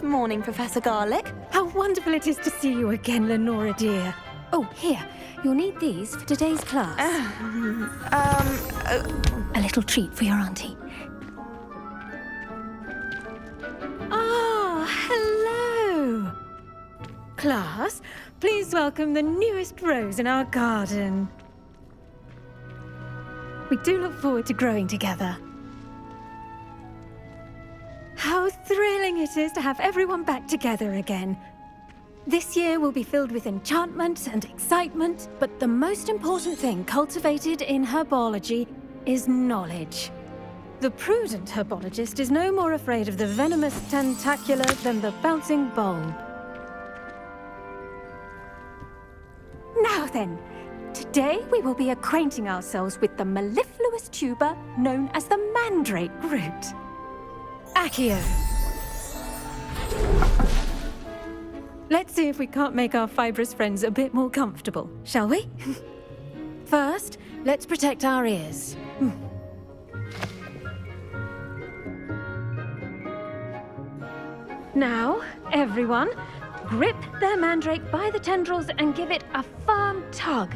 Good morning, Professor Garlick. How wonderful it is to see you again, Lenora dear. Oh, here, you'll need these for today's class. A little treat for your auntie. Ah, hello. Class, please welcome the newest rose in our garden. We do look forward to growing together. How thrilling it is to have everyone back together again. This year will be filled with enchantment and excitement, but the most important thing cultivated in herbology is knowledge. The prudent herbologist is no more afraid of the venomous tentacular than the bouncing bulb. Now then, today we will be acquainting ourselves with the mellifluous tuber known as the Mandrake root. Accio. Let's see if we can't make our fibrous friends a bit more comfortable, shall we? First, let's protect our ears. Now, everyone, grip their mandrake by the tendrils and give it a firm tug.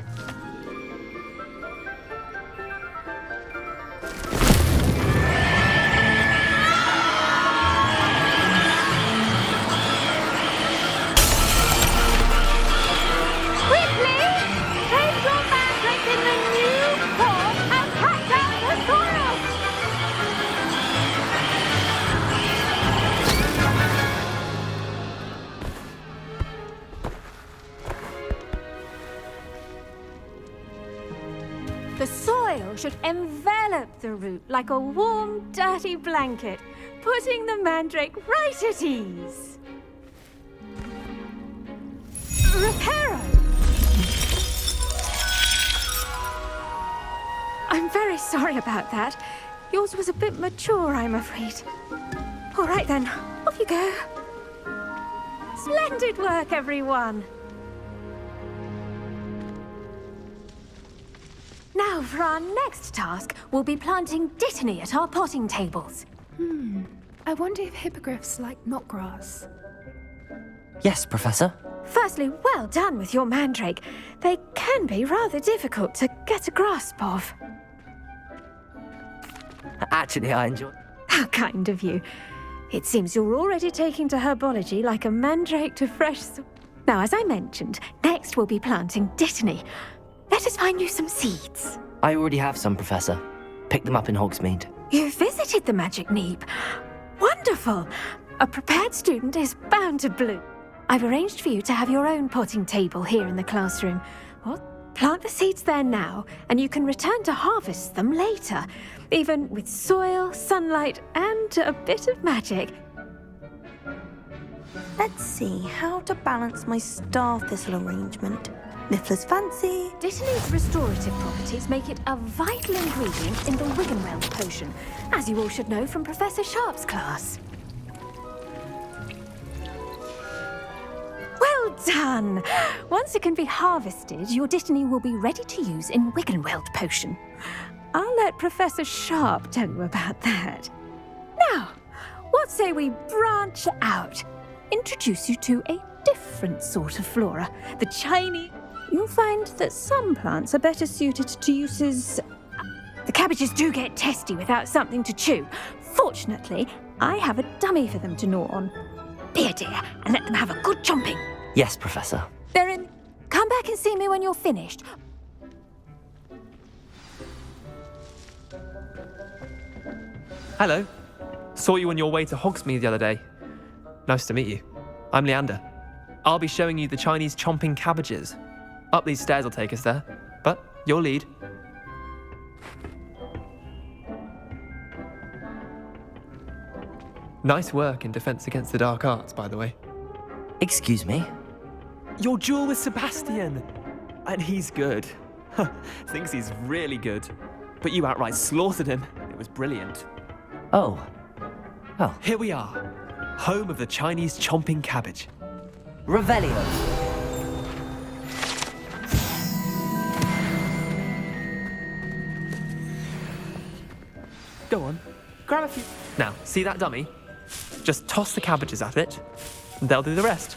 The soil should envelop the root like a warm, dirty blanket, putting the mandrake right at ease. Reparo! I'm very sorry about that. Yours was a bit mature, I'm afraid. All right then, off you go. Splendid work, everyone. Now, for our next task, we'll be planting dittany at our potting tables. I wonder if hippogriffs like knotgrass. Yes, Professor. Firstly, well done with your mandrake. They can be rather difficult to get a grasp of. Actually, I enjoy... How kind of you. It seems you're already taking to herbology like a mandrake to fresh... Now, as I mentioned, next we'll be planting dittany. Let us find you some seeds. I already have some, Professor. Picked them up in Hogsmeade. You visited the Magic Neep. Wonderful. A prepared student is bound to bloom. I've arranged for you to have your own potting table here in the classroom. Well, plant the seeds there now, and you can return to harvest them later, even with soil, sunlight, and a bit of magic. Let's see how to balance my star thistle arrangement. Niffler's fancy. Dittany's restorative properties make it a vital ingredient in the Wiggenweld potion, as you all should know from Professor Sharp's class. Well done! Once it can be harvested, your dittany will be ready to use in Wiggenweld potion. I'll let Professor Sharp tell you about that. Now, what say we branch out? Introduce you to a different sort of flora, the Chinese. You'll find that some plants are better suited to uses... The cabbages do get testy without something to chew. Fortunately, I have a dummy for them to gnaw on. Be a dear and let them have a good chomping. Yes, Professor. They're in... Come back and see me when you're finished. Hello. Saw you on your way to Hogsmeade the other day. Nice to meet you. I'm Leander. I'll be showing you the Chinese chomping cabbages. Up these stairs will take us there, but you'll lead. Nice work in Defense Against the Dark Arts, by the way. Excuse me? Your duel with Sebastian! And he's good. Thinks he's really good. But you outright slaughtered him. It was brilliant. Oh. Oh. Here we are, home of the Chinese chomping cabbage. Revelio. Go on, grab a few. Now, see that dummy? Just toss the cabbages at it, and they'll do the rest.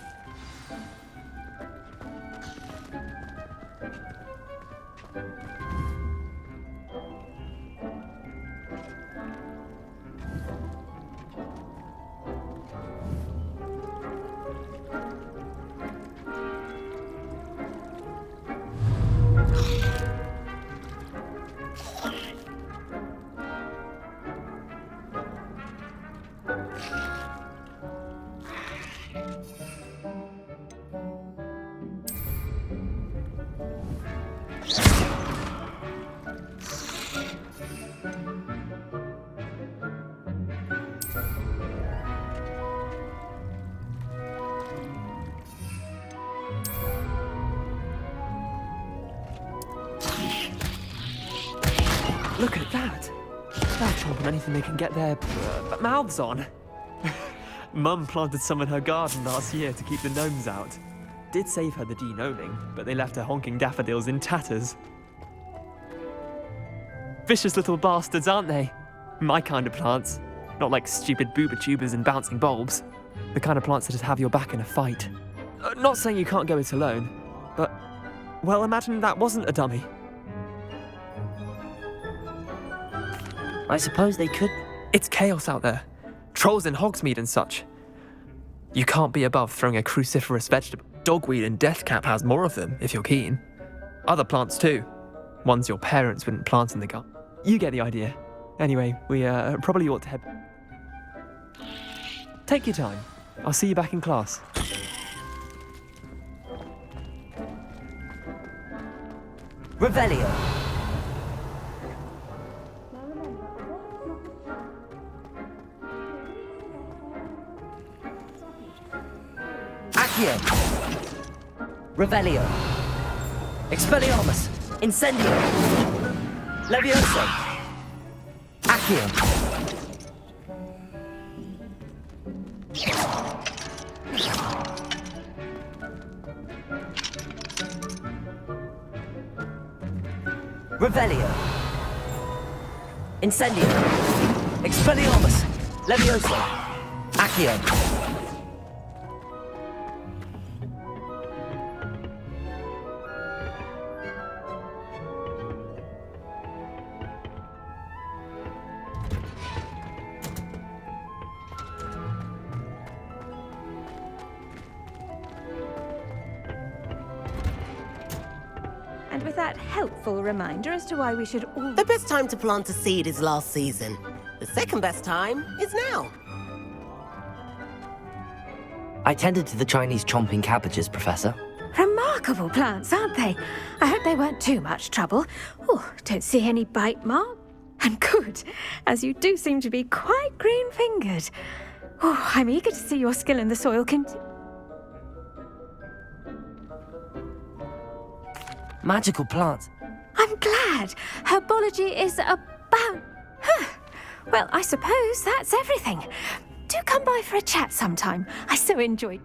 Look at that. They're chomping anything they can get their mouths on. Mum planted some in her garden last year to keep the gnomes out. Did save her the de-gnoming, but they left her honking daffodils in tatters. Vicious little bastards, aren't they? My kind of plants. Not like stupid booba tubers and bouncing bulbs. The kind of plants that just have your back in a fight. Not saying you can't go it alone, but, well, imagine that wasn't a dummy. I suppose they could. It's chaos out there. Trolls in Hogsmeade and such. You can't be above throwing a cruciferous vegetable. Dogweed and deathcap has more of them, if you're keen. Other plants too. Ones your parents wouldn't plant in the garden. You get the idea. Anyway, we probably ought to head. Take your time. I'll see you back in class. Revelio. Accio. Revelio. Expelliarmus. Incendio. Levioso. Accio. Revelio. Incendio. Expelliarmus. Levioso. Accio. And with that helpful reminder as to why we should all... The best time to plant a seed is last season. The second best time is now. I tended to the Chinese chomping cabbages, Professor. Remarkable plants, aren't they? I hope they weren't too much trouble. Oh, don't see any bite mark. And good, as you do seem to be quite green-fingered. Oh, I'm eager to see your skill in the soil continue. Magical plants. I'm glad. Herbology is about... Well, I suppose that's everything. Do come by for a chat sometime. I so enjoyed...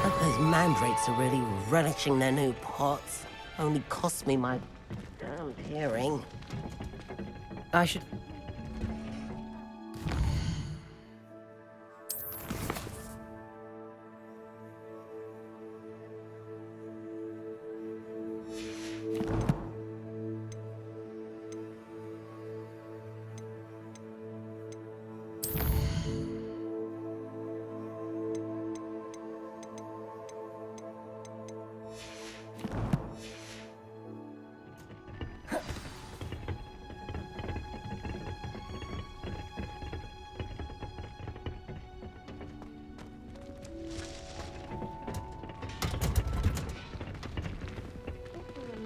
Hope those mandrakes are really relishing their new pots. Only cost me my damn hearing. I should...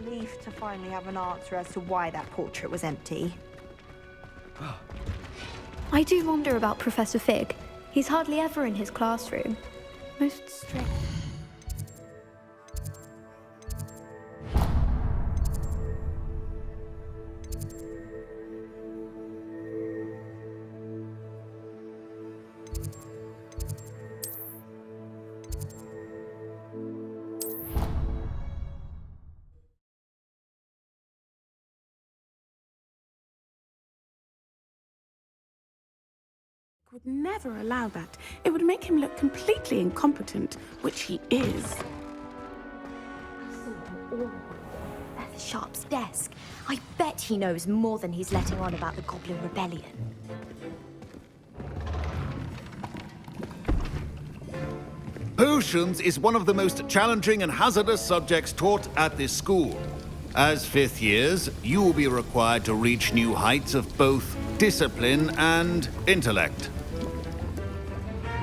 Relief to finally have an answer as to why that portrait was empty. I do wonder about Professor Fig. He's hardly ever in his classroom. Most strange. would never allow that. It would make him look completely incompetent, which he is. Professor Sharp's desk. I bet he knows more than he's letting on about the Goblin Rebellion. Potions is one of the most challenging and hazardous subjects taught at this school. As fifth years, you will be required to reach new heights of both discipline and intellect.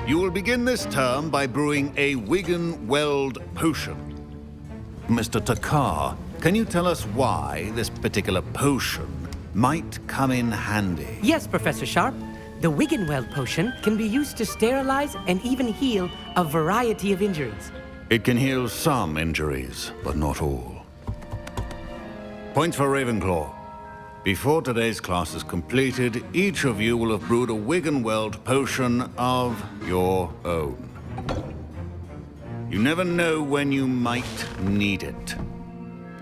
You will begin this term by brewing a Wiggenweld potion. Mr. Takar, can you tell us why this particular potion might come in handy? Yes, Professor Sharp. The Wiggenweld potion can be used to sterilize and even heal a variety of injuries. It can heal some injuries, but not all. Points for Ravenclaw. Before today's class is completed, each of you will have brewed a Wiggenweld potion of your own. You never know when you might need it.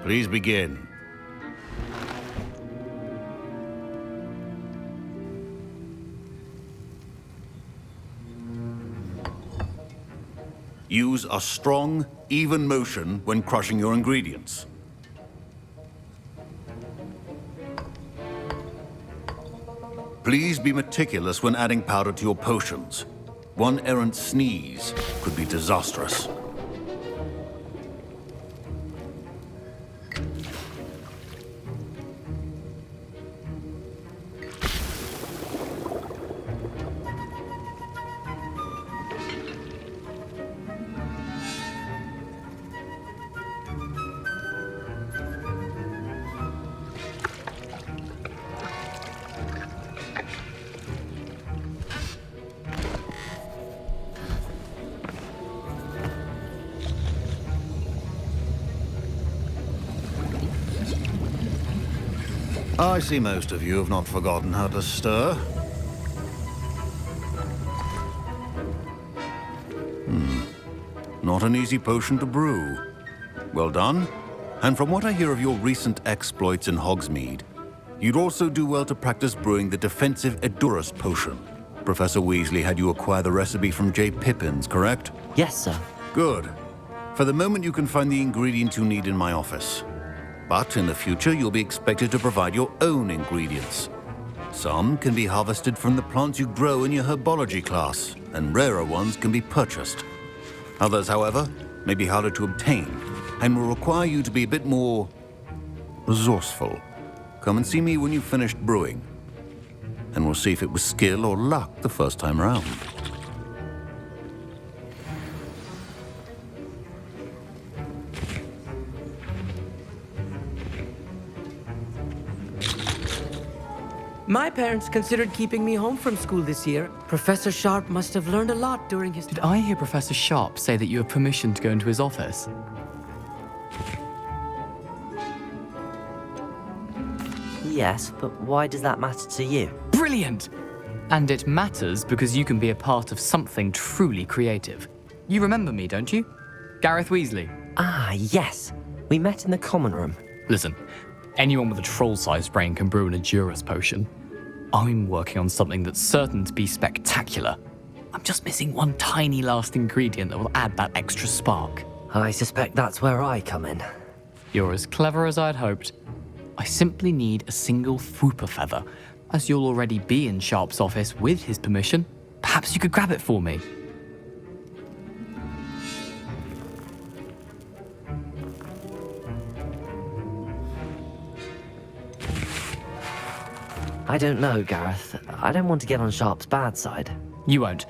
Please begin. Use a strong, even motion when crushing your ingredients. Please be meticulous when adding powder to your potions. One errant sneeze could be disastrous. I see most of you have not forgotten how to stir. Not an easy potion to brew. Well done. And from what I hear of your recent exploits in Hogsmeade, you'd also do well to practice brewing the defensive Edurus potion. Professor Weasley had you acquire the recipe from J. Pippins, correct? Yes, sir. Good. For the moment, you can find the ingredients you need in my office. But in the future, you'll be expected to provide your own ingredients. Some can be harvested from the plants you grow in your herbology class, and rarer ones can be purchased. Others, however, may be harder to obtain, and will require you to be a bit more resourceful. Come and see me when you've finished brewing, and we'll see if it was skill or luck the first time around. My parents considered keeping me home from school this year. Professor Sharp must have learned a lot during his... Did I hear Professor Sharp say that you have permission to go into his office? Yes, but why does that matter to you? Brilliant! And it matters because you can be a part of something truly creative. You remember me, don't you? Gareth Weasley. Ah, yes. We met in the common room. Listen, anyone with a troll-sized brain can brew an Edurus potion. I'm working on something that's certain to be spectacular. I'm just missing one tiny last ingredient that will add that extra spark. I suspect that's where I come in. You're as clever as I'd hoped. I simply need a single Fwooper feather. As you'll already be in Sharp's office with his permission, perhaps you could grab it for me. I don't know, Gareth. I don't want to get on Sharp's bad side. You won't.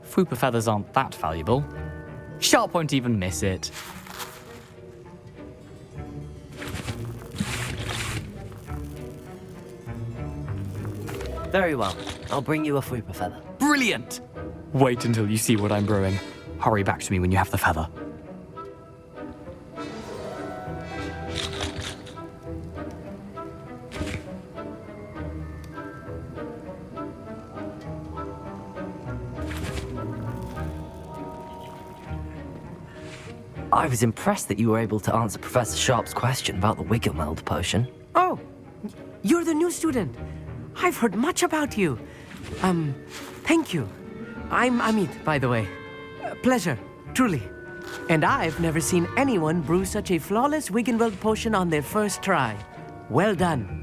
Fwooper feathers aren't that valuable. Sharp won't even miss it. Very well. I'll bring you a Fwooper feather. Brilliant! Wait until you see what I'm brewing. Hurry back to me when you have the feather. I was impressed that you were able to answer Professor Sharp's question about the Wiggenweld potion. Oh, you're the new student. I've heard much about you. Thank you. I'm Amit, by the way. Pleasure, truly. And I've never seen anyone brew such a flawless Wiggenweld potion on their first try. Well done.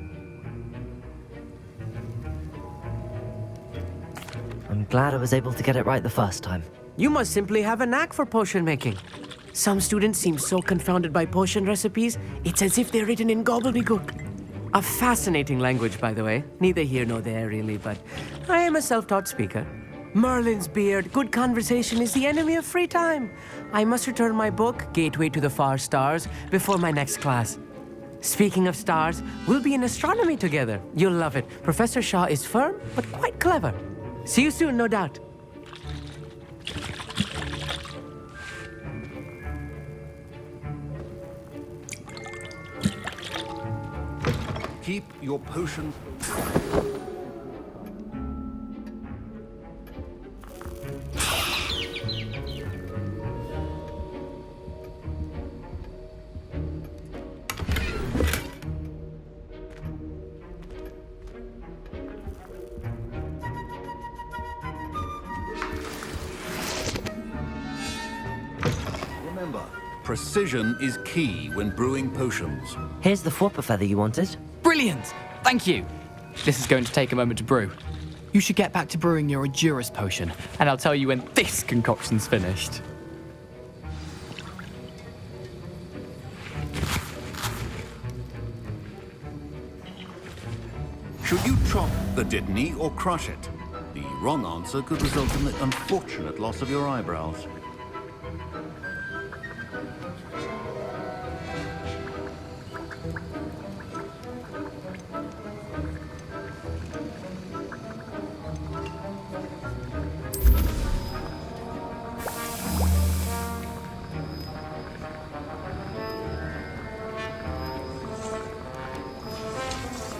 I'm glad I was able to get it right the first time. You must simply have a knack for potion making. Some students seem so confounded by potion recipes, it's as if they're written in gobbledygook. A fascinating language, by the way. Neither here nor there, really, but I am a self-taught speaker. Merlin's beard, good conversation is the enemy of free time. I must return my book, Gateway to the Far Stars, before my next class. Speaking of stars, we'll be in astronomy together. You'll love it. Professor Shaw is firm, but quite clever. See you soon, no doubt. Keep your potion. Remember, precision is key when brewing potions. Here's the flopper feather you wanted. Brilliant! Thank you. This is going to take a moment to brew. You should get back to brewing your Edurus potion, and I'll tell you when this concoction's finished. Should you chop the Dittany or crush it? The wrong answer could result in the unfortunate loss of your eyebrows.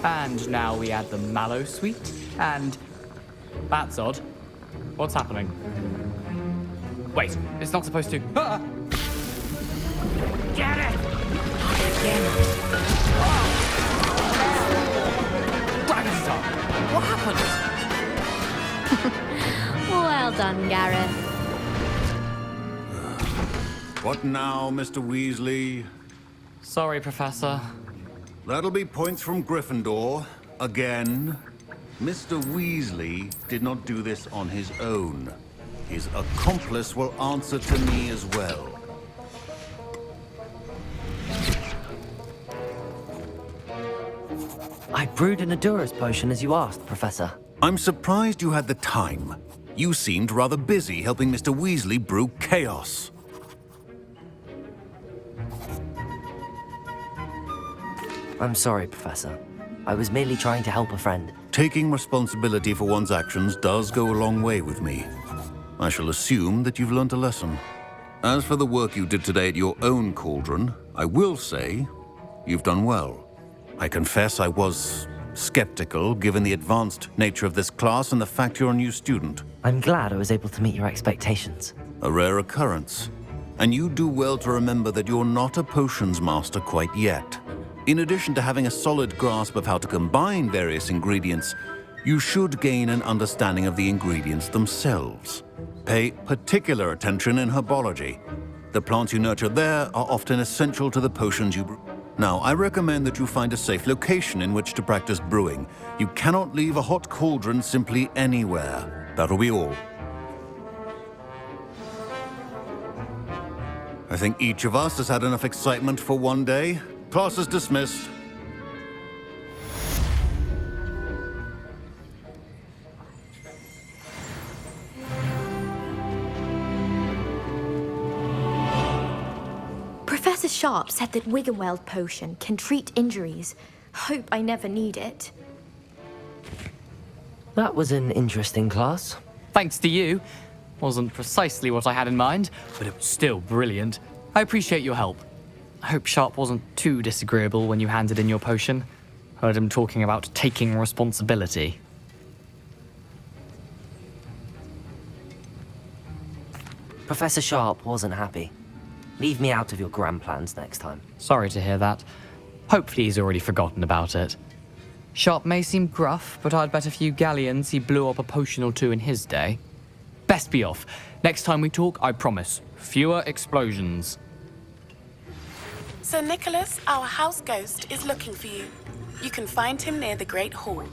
And now we add the mallow sweet, and... That's odd. What's happening? Wait, it's not supposed to... Ah! Get it! Dragon Star! What happened? Well done, Gareth. What now, Mr. Weasley? Sorry, Professor. That'll be points from Gryffindor. Again. Mr. Weasley did not do this on his own. His accomplice will answer to me as well. I brewed an Edurus potion as you asked, Professor. I'm surprised you had the time. You seemed rather busy helping Mr. Weasley brew chaos. I'm sorry, Professor. I was merely trying to help a friend. Taking responsibility for one's actions does go a long way with me. I shall assume that you've learnt a lesson. As for the work you did today at your own cauldron, I will say you've done well. I confess I was skeptical, given the advanced nature of this class and the fact you're a new student. I'm glad I was able to meet your expectations. A rare occurrence. And you do well to remember that you're not a potions master quite yet. In addition to having a solid grasp of how to combine various ingredients, you should gain an understanding of the ingredients themselves. Pay particular attention in herbology. The plants you nurture there are often essential to the potions you brew. Now, I recommend that you find a safe location in which to practice brewing. You cannot leave a hot cauldron simply anywhere. That'll be all. I think each of us has had enough excitement for one day. Class is dismissed. Professor Sharp said that Wiggenweld potion can treat injuries. Hope I never need it. That was an interesting class. Thanks to you. Wasn't precisely what I had in mind, but it was still brilliant. I appreciate your help. I hope Sharp wasn't too disagreeable when you handed in your potion. Heard him talking about taking responsibility. Professor Sharp wasn't happy. Leave me out of your grand plans next time. Sorry to hear that. Hopefully he's already forgotten about it. Sharp may seem gruff, but I'd bet a few galleons he blew up a potion or two in his day. Best be off. Next time we talk, I promise, fewer explosions. Sir Nicholas, our house ghost, is looking for you. You can find him near the Great Hall.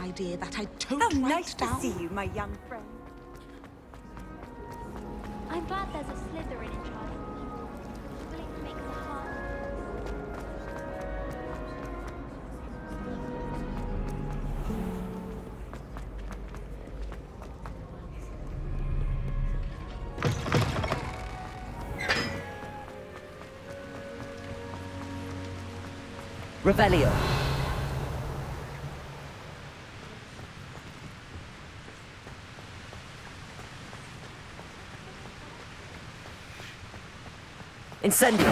Idea that I totally nice to see you, my young friend. I'm glad there's a Slytherin in charge of the people, willing to make the hard. Revelio. Incendio.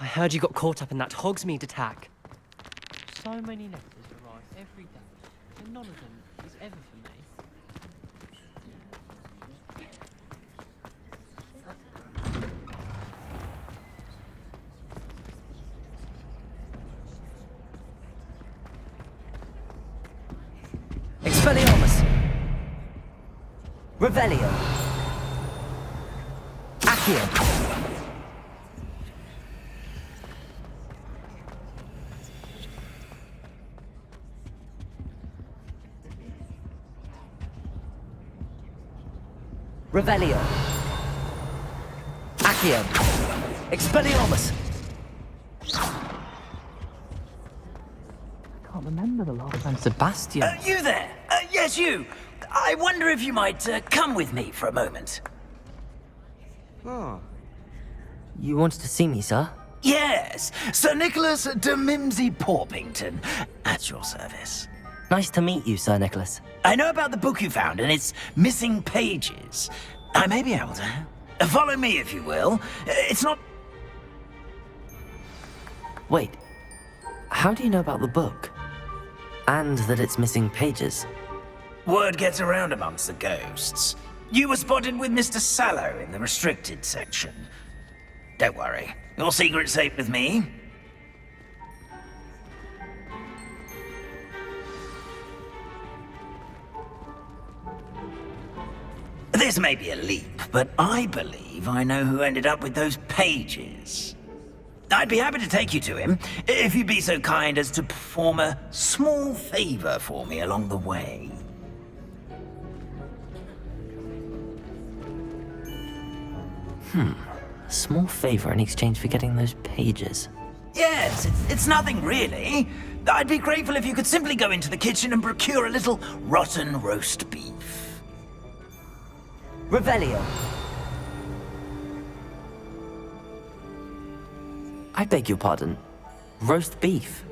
I heard you got caught up in that Hogsmeade attack. So many letters arrive every day, and none of them is ever for me. Expelliarmus. Revelio. Accio. Revelio. Accio. Expelliarmus. I can't remember the last time Sebastian... You there? Yes, you. I wonder if you might come with me for a moment. Oh. You wanted to see me, sir? Yes, Sir Nicholas de Mimsy Porpington, at your service. Nice to meet you, Sir Nicholas. I know about the book you found and its missing pages. I may be able to. Follow me, if you will. It's not... Wait. How do you know about the book? And that it's missing pages? Word gets around amongst the ghosts. You were spotted with Mr. Sallow in the restricted section. Don't worry. Your secret's safe with me. This may be a leap, but I believe I know who ended up with those pages. I'd be happy to take you to him, if you'd be so kind as to perform a small favor for me along the way. A small favor in exchange for getting those pages. Yes, it's nothing really. I'd be grateful if you could simply go into the kitchen and procure a little rotten roast beef. Revelio. I beg your pardon. Roast beef.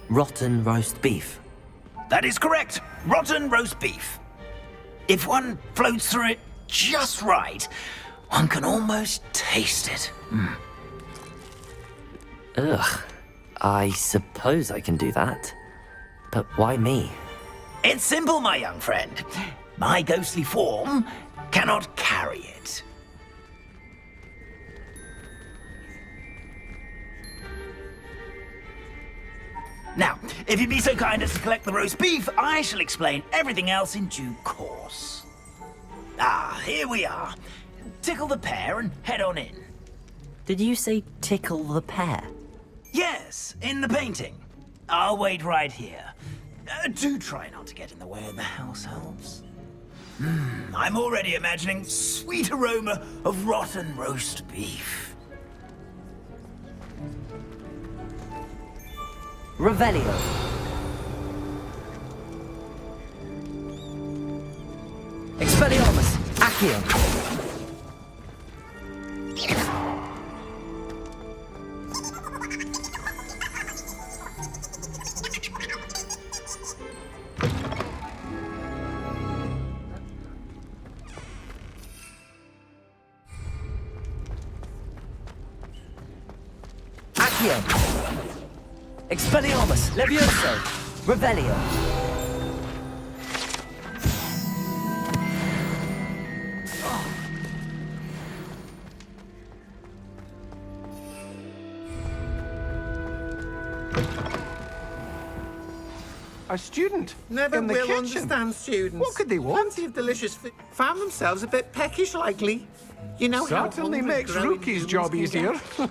Rotten roast beef. That is correct. Rotten roast beef. If one floats through it just right, one can almost taste it. Ugh. I suppose I can do that. But why me? It's simple, my young friend. My ghostly form cannot carry it. Now, if you'd be so kind as to collect the roast beef, I shall explain everything else in due course. Ah, here we are. Tickle the pear and head on in. Did you say tickle the pear? Yes, in the painting. I'll wait right here. Do try not to get in the way of the house elves. I'm already imagining sweet aroma of rotten roast beef. Revelio. Expelliarmus. Accio. Accio. Expelliarmus. Levioso. Revelio. A student Never in the will kitchen. understand students. What could they want? Plenty of delicious food. Found themselves a bit peckish, likely. You know how Certainly hungry makes growing Rookie's humans job can easier. get.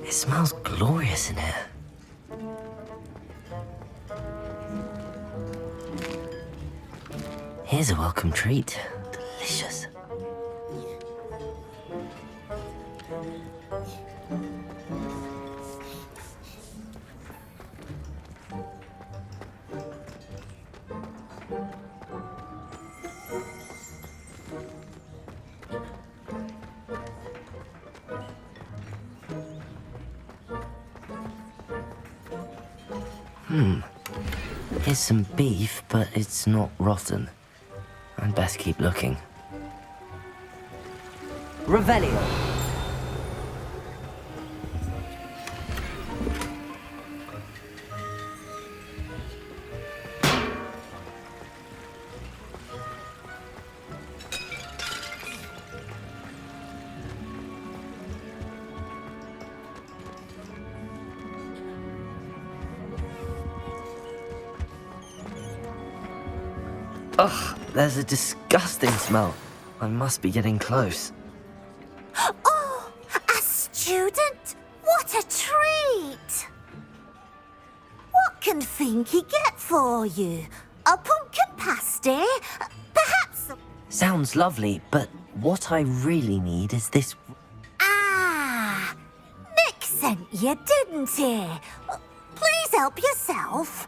It smells glorious in here. Here's a welcome treat. Delicious. Here's some beef, but it's not rotten. I'd best keep looking. Revelio. Ugh, there's a disgusting smell. I must be getting close. Oh, a student? What a treat! What can Finky get for you? A pumpkin pasty? Perhaps a... Sounds lovely, but what I really need is this. Ah! Nick sent you, didn't he? Please help yourself.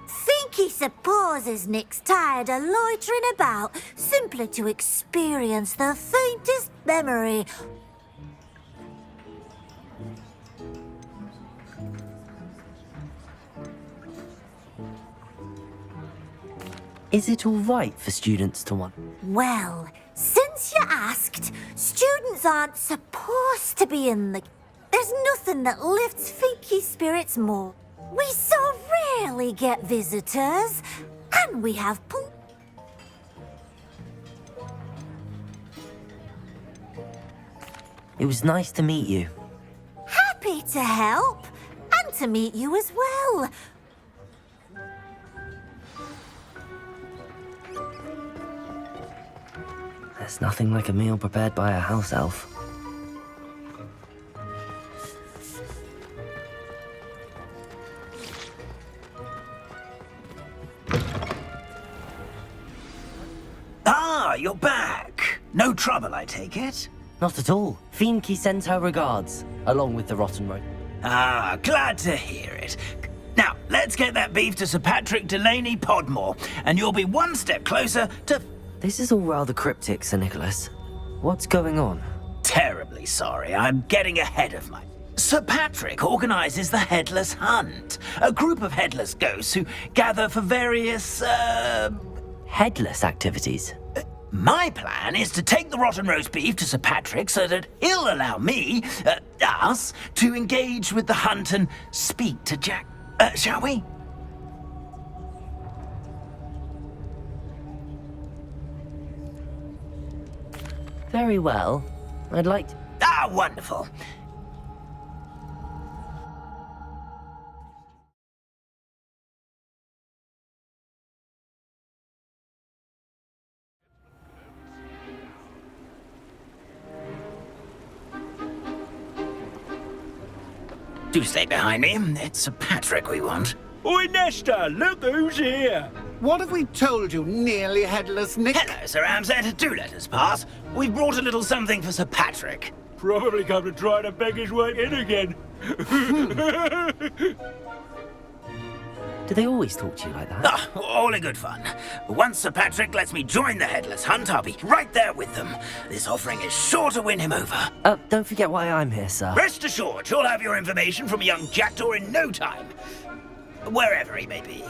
Finky supposes Nick's tired of loitering about simply to experience the faintest memory. Is it all right for students to want? Well, since you asked, students aren't supposed to be in the... There's nothing that lifts Finky's spirits more. We so rarely get visitors, and we have It was nice to meet you. happy to help, and to meet you as well. There's nothing like a meal prepared by a house elf. Ah, you're back. No trouble, I take it? Not at all. Fienke sends her regards, along with the rotten rope. Ah, glad to hear it. Now, let's get that beef to Sir Patrick Delaney Podmore, and you'll be one step closer to... This is all rather cryptic, Sir Nicholas. What's going on? Terribly sorry, I'm getting ahead of my... Sir Patrick organises the Headless Hunt, a group of headless ghosts who gather for various, Headless activities? My plan is to take the rotten roast beef to Sir Patrick so that he'll allow me, us, to engage with the hunt and speak to Jack. Shall we? Very well. I'd like to... Ah, wonderful. Do stay behind me. It's Sir Patrick we want. Oi, Nesta, look who's here. What have we told you, nearly headless Nick? Hello, Sir Ramsay. Do let us pass. We've brought a little something for Sir Patrick. Probably come to try to beg his way in again. Do they always talk to you like that? Ah, all in good fun. Once Sir Patrick lets me join the Headless Hunt, I'll be right there with them. This offering is sure to win him over. Don't forget why I'm here, sir. Rest assured, you'll have your information from a young jackdaw in no time. Wherever he may be.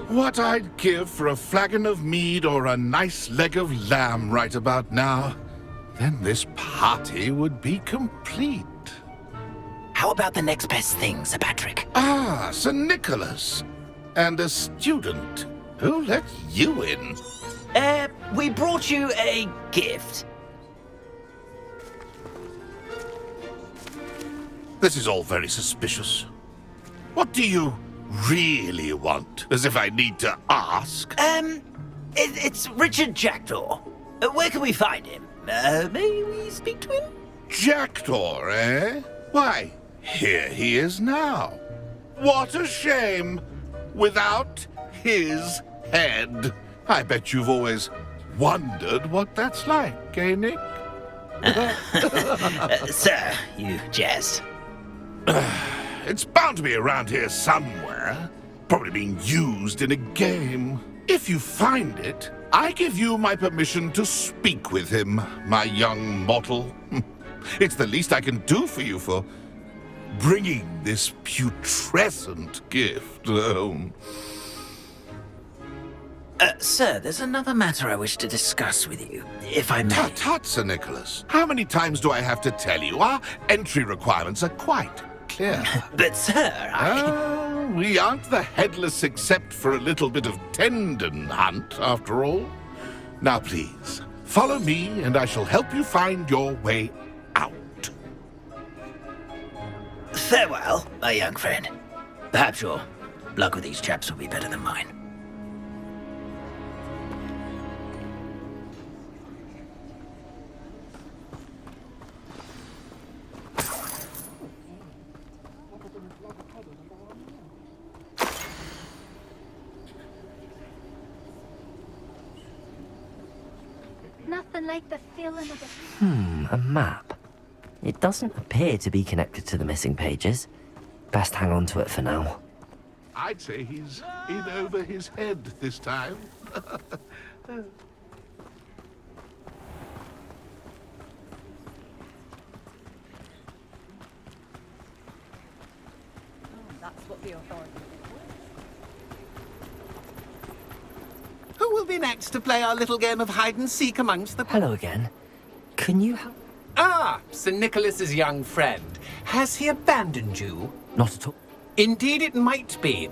What I'd give for a flagon of mead or a nice leg of lamb right about now. Then this party would be complete. How about the next best thing, Sir Patrick? Ah, Sir Nicholas. And a student. Who let you in? We brought you a gift. This is all very suspicious. What do you really want? As if I need to ask. It's Richard Jackdaw. Where can we find him? May we speak to him? Jackdaw, eh? Why, here he is now. What a shame. Without his head. I bet you've always wondered what that's like, eh, Nick? Sir, you jest. It's bound to be around here somewhere. Probably being used in a game. If you find it, I give you my permission to speak with him, my young mortal. It's the least I can do for you for bringing this putrescent gift home. Sir, there's another matter I wish to discuss with you, if I may. Tut, Sir Nicholas. How many times do I have to tell you? Our entry requirements are quite clear. But, sir, we aren't the headless except for a little bit of tendon hunt, after all. Now, please, follow me, and I shall help you find your way out. Farewell, my young friend. Perhaps your luck with these chaps will be better than mine. Nothing like the feeling of A map. It doesn't appear to be connected to the missing pages. Best hang on to it for now. I'd say he's in over his head this time. That's what the authority. Who will be next to play our little game of hide-and-seek amongst the... Hello again. Can you help? Ah, Sir Nicholas's young friend. Has he abandoned you? Not at all. Indeed it might be.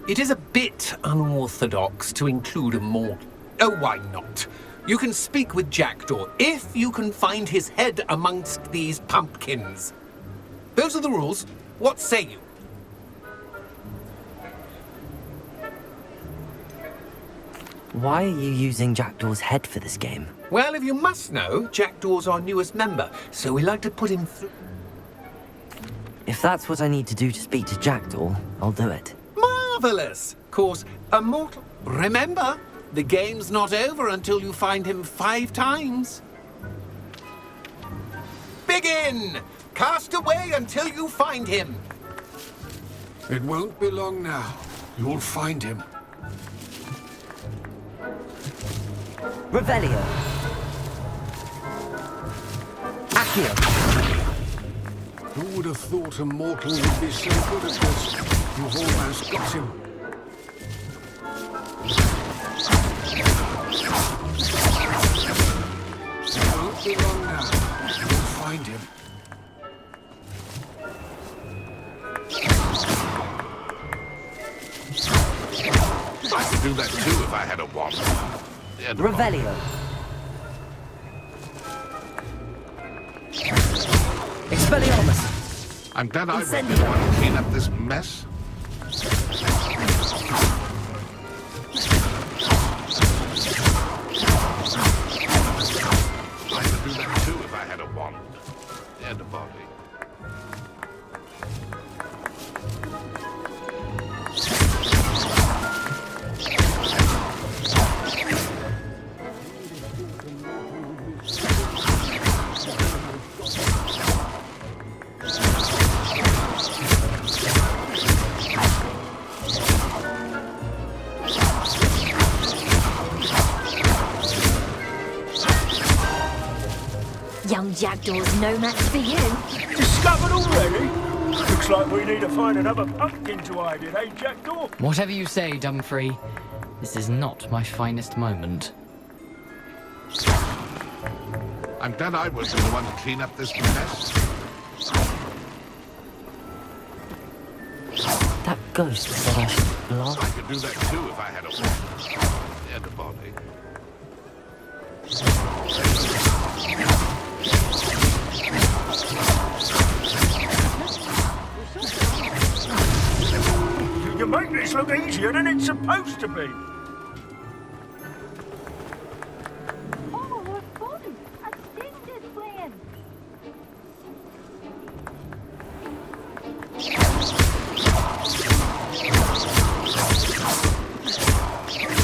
It is a bit unorthodox to include a mortal. Oh, why not? You can speak with Jackdaw if you can find his head amongst these pumpkins. Those are the rules. What say you? Why are you using Jackdaw's head for this game? Well, if you must know, Jackdaw's our newest member, so we like to put him through... If that's what I need to do to speak to Jackdaw, I'll do it. Marvellous! Of course, a mortal... Remember, the game's not over until you find him 5 times. Begin! Cast away until you find him. It won't be long now. You'll find him. Revelio. Accio. Who would have thought a mortal would be so good at this? You've almost got him. It won't be long now. You'll find him. I could do that too if I had a wand. Revelio. Expelliarmus. I'm glad I went to one to clean up this mess. I do that too if I had a wand and a body. Young Jackdaw's no match for you. Discovered already? Looks like we need to find another pumpkin to hide in, eh, Jackdaw? Whatever you say, Dumfrey. This is not my finest moment. I'm glad I wasn't the one to clean up this mess. That ghost said I should blast. I could do that too if I had a wand and a body. You make this look easier than it's supposed to be. Oh, what fun! A stinger's playing.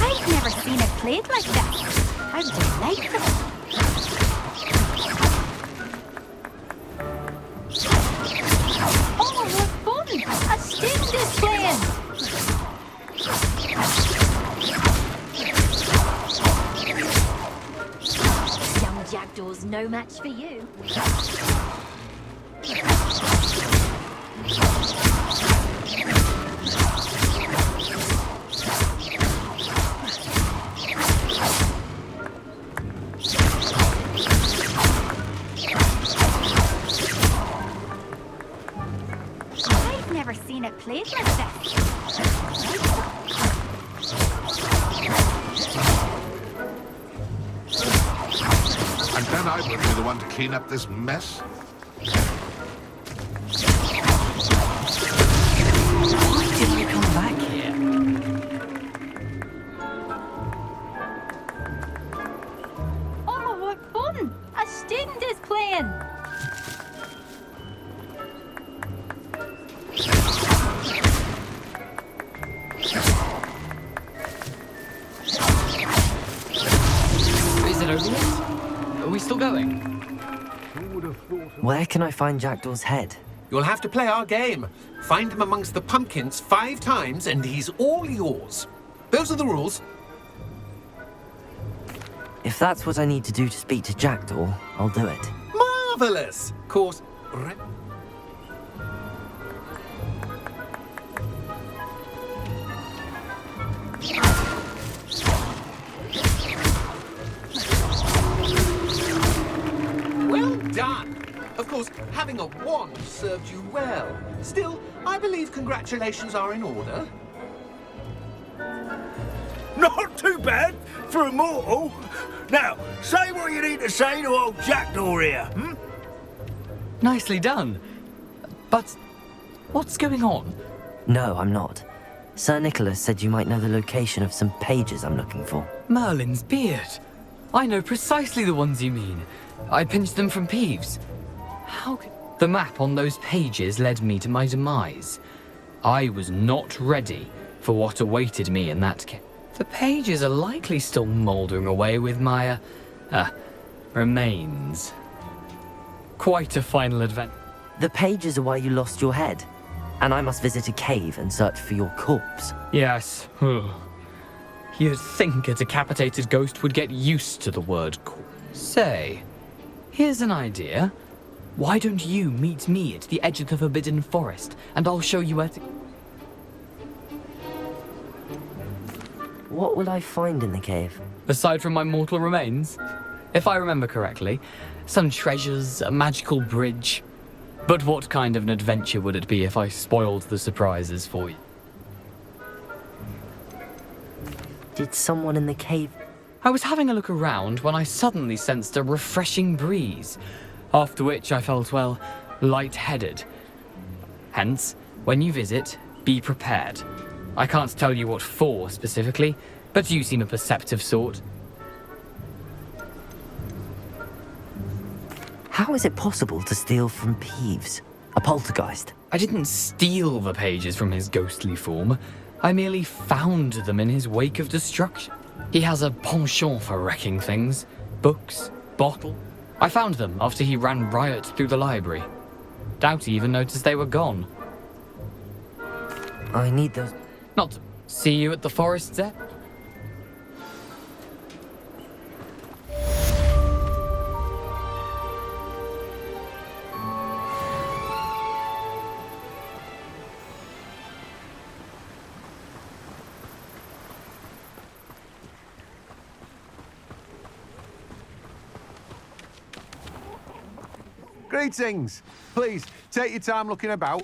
I've never seen it played like that. How delightful! Oh, what fun! A stinger's playing. Young Jackdaw's no match for you. I've never seen it played like that. I'm glad I wasn't the one to clean up this mess. Why did I come back here? Oh, what fun! A stinger's playing. Is it over yet? Are we still going? Where can I find Jackdaw's head? You'll have to play our game. Find him amongst the pumpkins 5 times and he's all yours. Those are the rules. If that's what I need to do to speak to Jackdaw, I'll do it. Marvellous! Course. Well done! Of course, having a wand served you well. Still, I believe congratulations are in order. Not too bad for a mortal. Now, say what you need to say to old Jackdaw here, hmm? Nicely done. But what's going on? No, I'm not. Sir Nicholas said you might know the location of some pages I'm looking for. Merlin's beard. I know precisely the ones you mean. I pinched them from Peeves. How could... The map on those pages led me to my demise. I was not ready for what awaited me in that case. The pages are likely still mouldering away with my, remains. Quite a final adventure. The pages are why you lost your head, and I must visit a cave and search for your corpse. Yes. You'd think a decapitated ghost would get used to the word corpse. Say, here's an idea. Why don't you meet me at the edge of the Forbidden Forest, and I'll show you where to... What will I find in the cave? Aside from my mortal remains? If I remember correctly, some treasures, a magical bridge. But what kind of an adventure would it be if I spoiled the surprises for you? Did someone in the cave... I was having a look around when I suddenly sensed a refreshing breeze, after which I felt, well, lightheaded. Hence, when you visit, be prepared. I can't tell you what for specifically, but you seem a perceptive sort. How is it possible to steal from Peeves, a poltergeist? I didn't steal the pages from his ghostly form. I merely found them in his wake of destruction. He has a penchant for wrecking things. Books, bottle. I found them after he ran riot through the library. Doubt he even noticed they were gone. I need those... Not to see you at the forest's edge. Greetings. Please, take your time looking about.